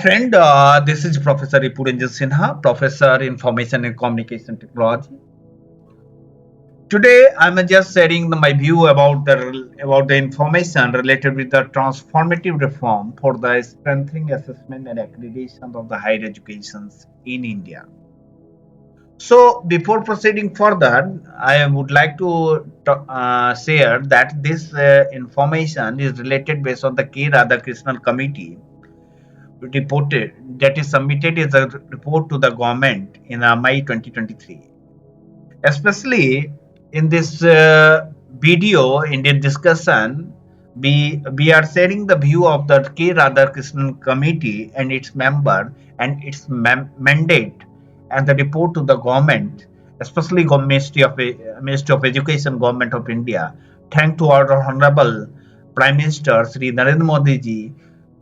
friend, this is Professor Ipuranjan Sinha, Professor Information and Communication Technology. Today, I'm just sharing my view about the information related with the transformative reform for the strengthening assessment and accreditation of the higher educations in India. So, before proceeding further, I would like to share that this information is related based on the K. Radhakrishnan Committee reported that is submitted as a report to the government in May 2023. Especially in this video, in the discussion, we are sharing the view of the K. Radhakrishnan committee and its member and its mandate and the report to the government, especially Ministry of Education, Government of India. Thank to our Honorable Prime Minister Sri Narendra Modi ji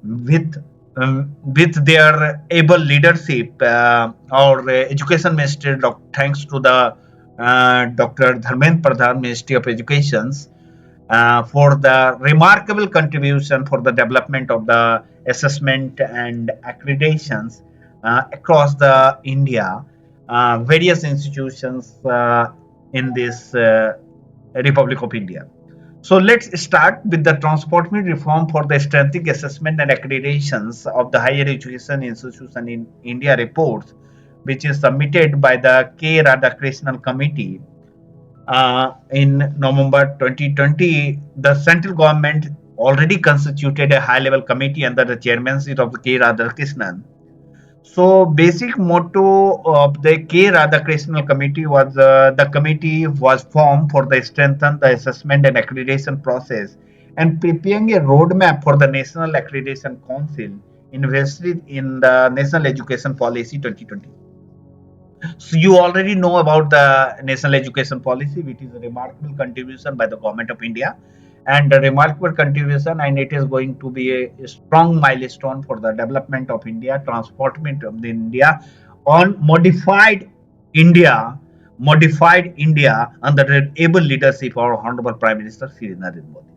with their able leadership, our Education Minister, thanks to the Dr. Dharmendra Pradhan, Ministry of Education, for the remarkable contribution for the development of the assessment and accreditations across the India, various institutions in this Republic of India. So let's start with the transformative reform for the strengthening assessment and accreditations of the higher education institution in India reports, which is submitted by the K. Radhakrishnan Committee in November 2020. The central government already constituted a high-level committee under the chairmanship of K. Radhakrishnan. So, basic motto of the K. Radhakrishnan committee was the committee was formed for the strengthen the assessment and accreditation process and preparing a roadmap for the National Accreditation Council invested in the National Education Policy 2020. So you already know about the National Education Policy, which is a remarkable contribution by the Government of India, and a remarkable contribution, and it is going to be a strong milestone for the development of India, transformation of the India on modified India under the able leadership of our Honorable Prime Minister Sri Narendra Modi.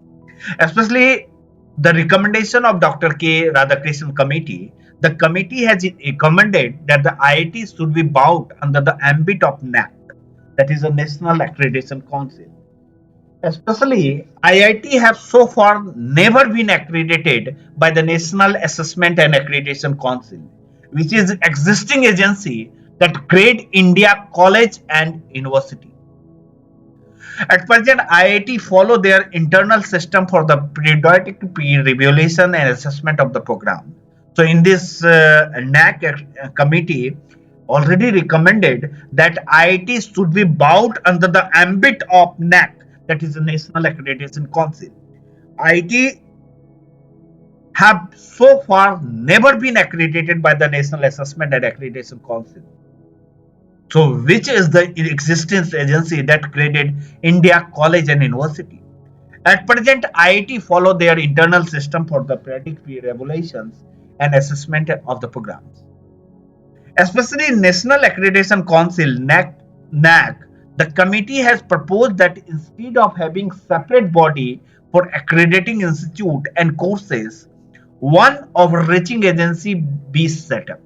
Especially the recommendation of Dr. K. Radhakrishnan Committee, the committee has recommended that the IIT should be brought under the ambit of NAC, that is the National Accreditation Council. Especially, IIT have so far never been accredited by the National Assessment and Accreditation Council, which is an existing agency that grade India college and university. At present, IIT follow their internal system for the periodic revaluation and assessment of the program. So, in this NAC committee, already recommended that IIT should be brought under the ambit of NAC, that is the National Accreditation Council. IIT have so far never been accredited by the National Assessment and Accreditation Council. So, which is the existence agency that graded India college and university? At present, IIT follow their internal system for the periodic evaluations and assessment of the programs. Especially in National Accreditation Council (NAC), the committee has proposed that instead of having separate body for accrediting institute and courses, one overreaching agency be set up.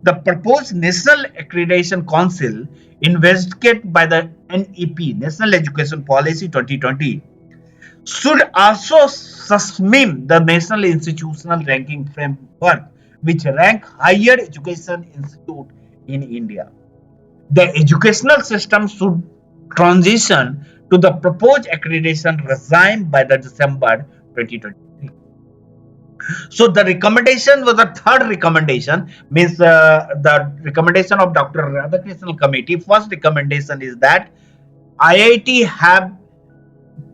The proposed National Accreditation Council, investigated by the NEP, National Education Policy 2020, should also subsume the National Institutional Ranking Framework, which rank higher education institute in India. The educational system should transition to the proposed accreditation regime by the December 2023. So the recommendation was the third recommendation, means the recommendation of Dr. Radhakrishnan committee. First recommendation is that IIT have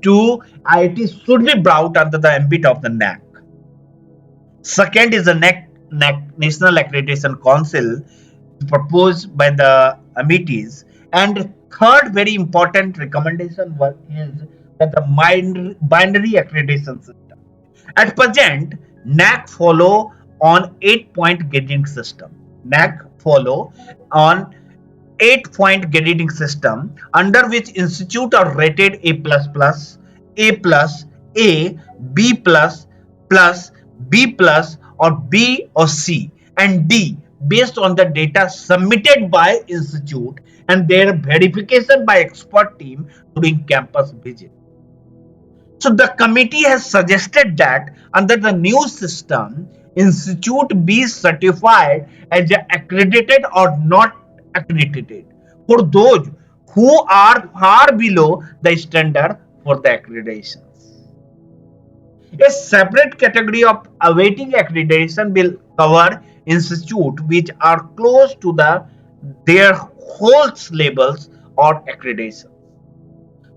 to IIT should be brought under the ambit of the NAC. Second is the National Accreditation Council proposed by the committees, and third very important recommendation is that the binary accreditation system. At present, NAC follow on 8-point grading system. NAC follow on 8-point grading system under which institute are rated A++, A plus, A, B plus, B plus, or B or C, and D, based on the data submitted by institute and their verification by expert team during campus visit. So the committee has suggested that under the new system, institute be certified as accredited or not accredited for those who are far below the standard for the accreditations. A separate category of awaiting accreditation will cover institutes which are close to their holds labels or accreditation.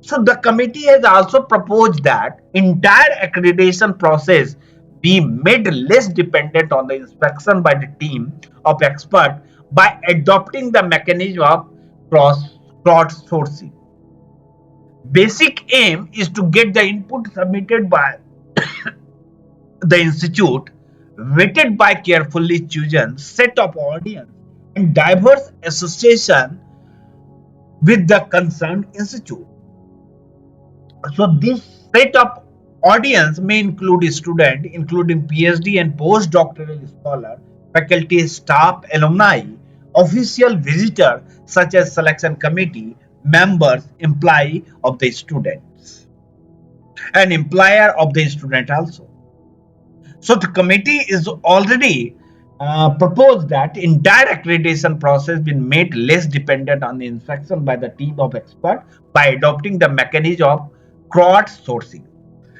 So the committee has also proposed that entire accreditation process be made less dependent on the inspection by the team of experts by adopting the mechanism of crowdsourcing. Basic aim is to get the input submitted by the institute, vetted by carefully chosen set of audience and diverse association with the concerned institute. So this set of audience may include student, including PhD and postdoctoral scholar, faculty, staff, alumni, official visitor such as selection committee, members, employee of the students, and employer of the student also. So the committee is already proposed that entire accreditation process be made less dependent on the inspection by the team of experts by adopting the mechanism of crowdsourcing.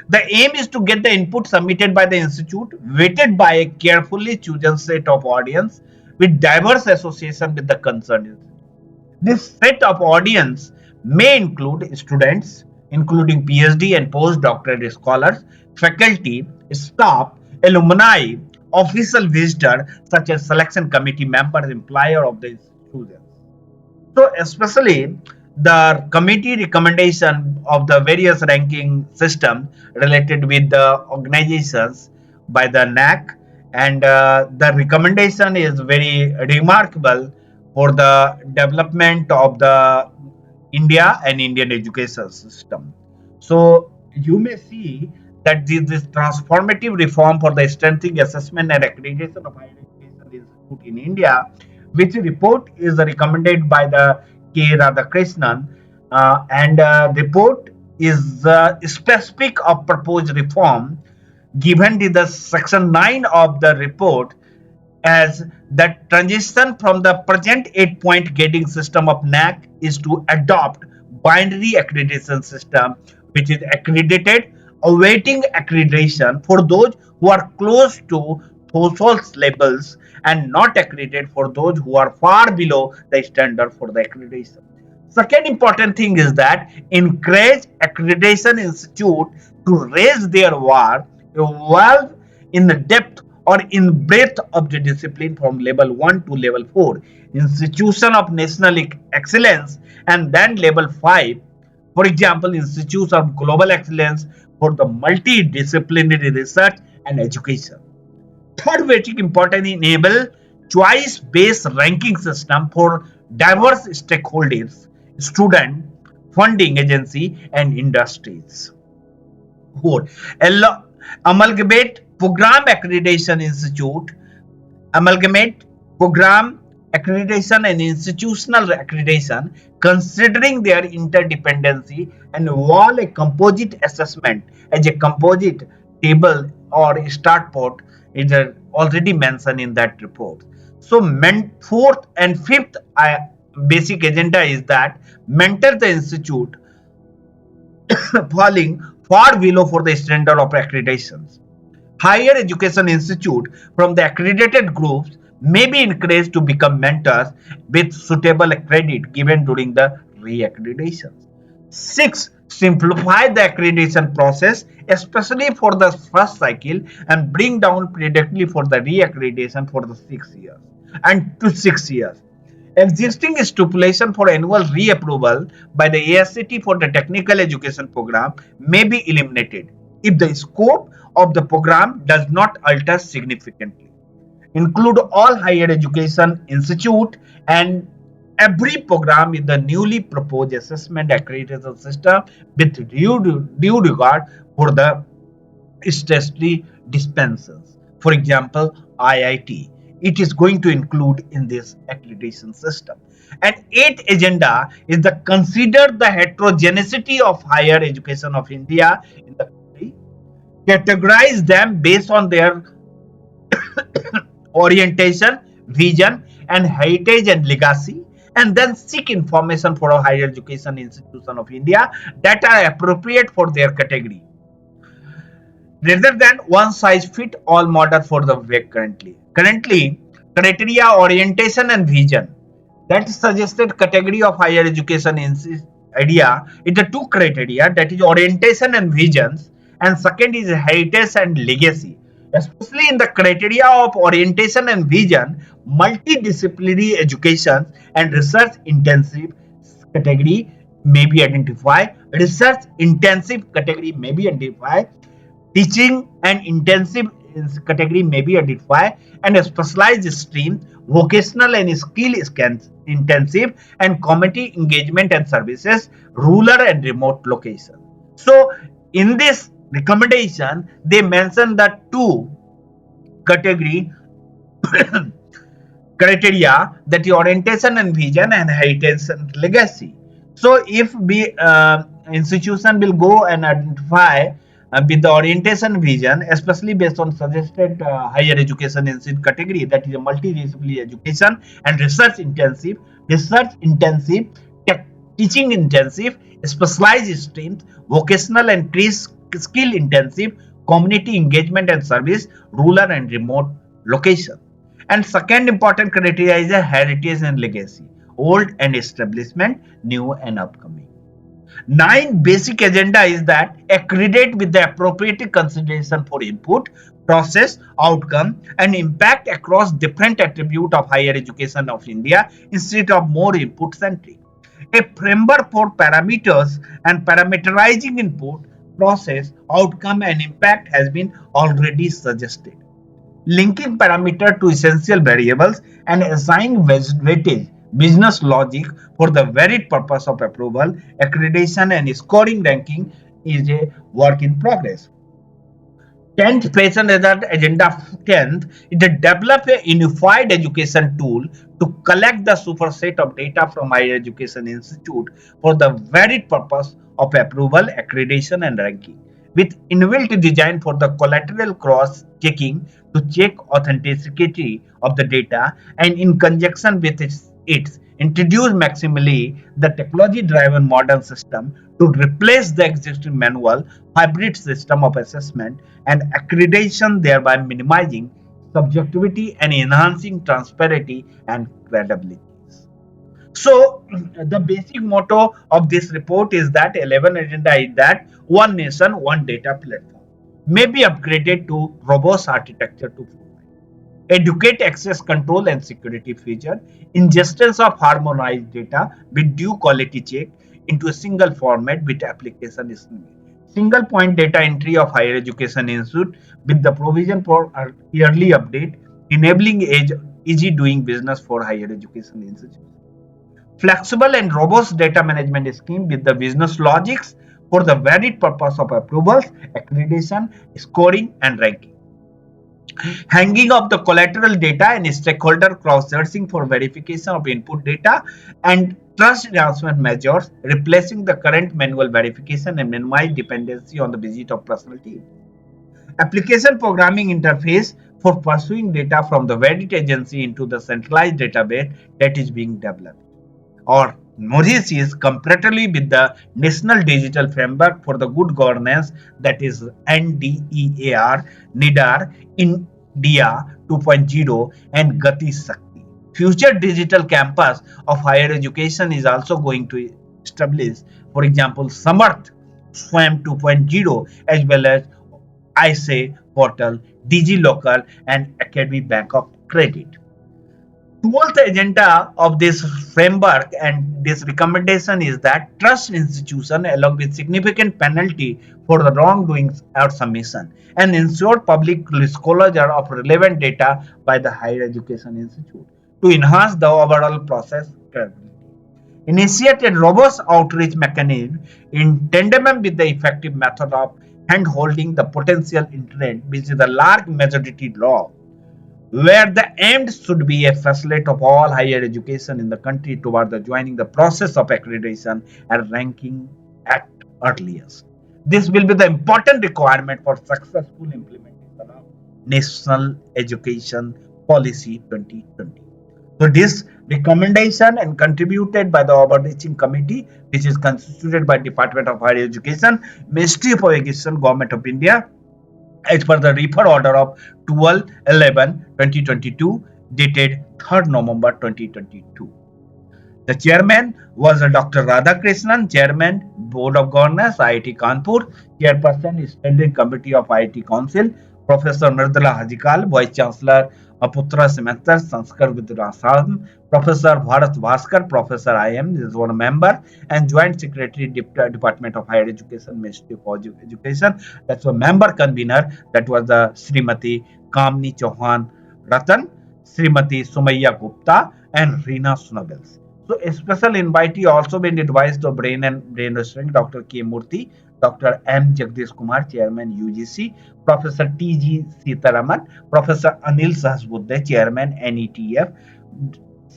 The aim is to get the input submitted by the institute, weighted by a carefully chosen set of audience with diverse association with the concerned institute. This set of audience may include students, including PhD and postdoctoral scholars, faculty, staff, alumni, official visitors such as selection committee members, employer of the students. So, especially the committee recommendation of the various ranking system related with the organizations by the NAC, and the recommendation is very remarkable for the development of the India and Indian education system. So you may see that this transformative reform for the strengthening assessment and accreditation of higher education institute in India, which report is recommended by the K. Radhakrishnan, and report is specific of proposed reform given the section 9 of the report as that transition from the present 8-point grading system of NAC is to adopt binary accreditation system which is accredited awaiting accreditation for those who are close to threshold levels and not accredited for those who are far below the standard for the accreditation. Second important thing is that encourage accreditation institute to raise their war, evolve in the depth or in breadth of the discipline from level 1 to level 4, institution of national excellence, and then level 5, for example, institutes of global excellence for the multidisciplinary research and education. Third, very important, enable choice-based ranking system for diverse stakeholders, student, funding agency, and industries. Four, amalgamate program accreditation institute, amalgamate program accreditation and institutional accreditation, considering their interdependency, and evolve a composite assessment as a composite table or start port is already mentioned in that report. So, fourth and fifth basic agenda is that mentor the institute falling far below for the standard of accreditations. Higher education institute from the accredited groups may be encouraged to become mentors with suitable credit given during the re-accreditation. 6. Simplify the accreditation process, especially for the first cycle, and bring down predictably for the re-accreditation for the 6 years and to 6 years. Existing stipulation for annual reapproval by the ASCT for the technical education program may be eliminated if the scope of the program does not alter significantly. Include all higher education institute and every program in the newly proposed assessment accreditation system with due regard for the statutory dispensers. For example, IIT. it is going to include in this accreditation system. And eighth agenda is the consider the heterogeneity of higher education of India in the country, categorize them based on their orientation, vision, and heritage and legacy, and then seek information for a higher education institution of India that are appropriate for their category, rather than one size fit all model for the way currently. Currently, criteria, orientation, and vision that suggested category of higher education idea is the two criteria, that is orientation and visions, and second is heritage and legacy. Especially in the criteria of orientation and vision, multidisciplinary education and research intensive category may be identified. Research intensive category may be identified. Teaching and intensive category may be identified, and a specialized stream, vocational and skill intensive, and community engagement and services, rural and remote location. So, in this recommendation, they mention the two category criteria, that the orientation and vision and heritage and legacy. So if we institution will go and identify with the orientation vision, especially based on suggested higher education institute category, that is a multidisciplinary education and research intensive, teaching intensive, specialized streams, vocational and skill intensive, community engagement and service, rural and remote location. And second important criteria is a heritage and legacy, old and establishment, new and upcoming. Nine basic agenda is that accredit with the appropriate consideration for input, process, outcome, and impact across different attributes of higher education of India instead of more input centric. A framework for parameters and parameterizing input, process, outcome, and impact has been already suggested. Linking parameter to essential variables and assigning weightage business logic for the varied purpose of approval, accreditation, and scoring ranking is a work in progress. 10th patient agenda 10th is to develop a unified education tool to collect the superset of data from higher education institute for the varied purpose of approval, accreditation, and ranking, with inbuilt design for the collateral cross checking to check authenticity of the data, and in conjunction with its introduce maximally the technology driven modern system to replace the existing manual hybrid system of assessment and accreditation, thereby minimizing subjectivity and enhancing transparency and credibility. So, the basic motto of this report is that 11 agenda is that one nation, one data platform may be upgraded to robust architecture to educate access control and security feature, ingestions of harmonized data with due quality check into a single format with application is needed. Single point data entry of higher education institute with the provision for a yearly update, enabling easy doing business for higher education institutes. Flexible and robust data management scheme with the business logics for the varied purpose of approvals, accreditation, scoring, and ranking. Hanging of the collateral data and stakeholder cross-searching for verification of input data, and trust enhancement measures, replacing the current manual verification and minimize dependency on the visit of personal team. Application programming interface for pursuing data from the varied agency into the centralized database that is being developed. Or Maurice is comparatively with the National Digital Framework for the Good Governance, that is NDEAR, India 2.0, and Gati Shakti. Future digital campus of higher education is also going to establish, for example, Samarth SWAM 2.0, as well as ISA portal, DigiLocal, and Academy Bank of Credit. 12th agenda of this framework and this recommendation is that trust institution along with significant penalty for the wrongdoings or submission, and ensure public disclosure of relevant data by the higher education institute to enhance the overall process credibility. Initiate a robust outreach mechanism in tandem with the effective method of hand holding the potential internet, which is the large majority law where the end should be a facilitate of all higher education in the country toward the joining the process of accreditation and ranking at earliest. This will be the important requirement for successful implementation of National Education Policy 2020. So this recommendation and contributed by the overreaching committee, which is constituted by Department of Higher Education, Ministry of Education, Government of India, as per the refer order of 12/11/2022, dated 3rd November 2022. The chairman was Dr. Radhakrishnan, Chairman, Board of Governors, IIT Kanpur, Chairperson, Standing Committee of IIT Council, Professor Mirdala Hajikal, Vice Chancellor, Aputra Semester, Sanskar Vidyasam, Professor Bharat Bhaskar, Professor IM, is one member, and Joint Secretary, Department of Higher Education, Ministry of Education. That's a member convener, that was the Srimati Kamni Chauhan Ratan, Srimati Sumaya Gupta, and Reena Sunabels. So a special invitee also been advised to Brain Restaurant, Dr. K. Murthy, Dr. M. Jagdish Kumar, Chairman UGC, Professor T. G. Sitaraman, Professor Anil Sahasbuddhe, Chairman NETF,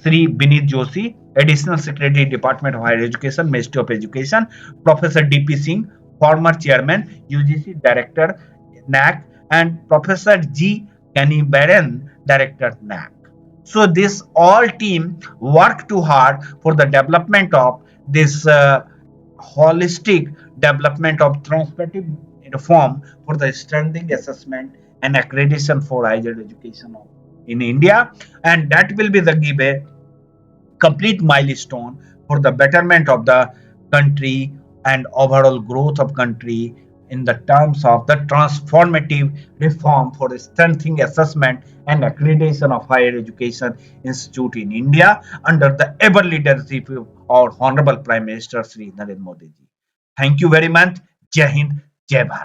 Sri Binit Joshi, Additional Secretary, Department of Higher Education, Ministry of Education, Professor D.P. Singh, former Chairman, UGC Director, NAC, and Professor G. Kenny Barron, Director, NAC. So this all team work too hard for the development of this holistic development of transformative reform for the standing assessment and accreditation for higher education in India, and that will be the give a complete milestone for the betterment of the country and overall growth of country in the terms of the transformative reform for strengthening assessment and accreditation of higher education institute in India under the ever leadership of our honorable Prime Minister Sri Narendra Modi ji. Thank you very much. Jai Hind, Jai Bharat.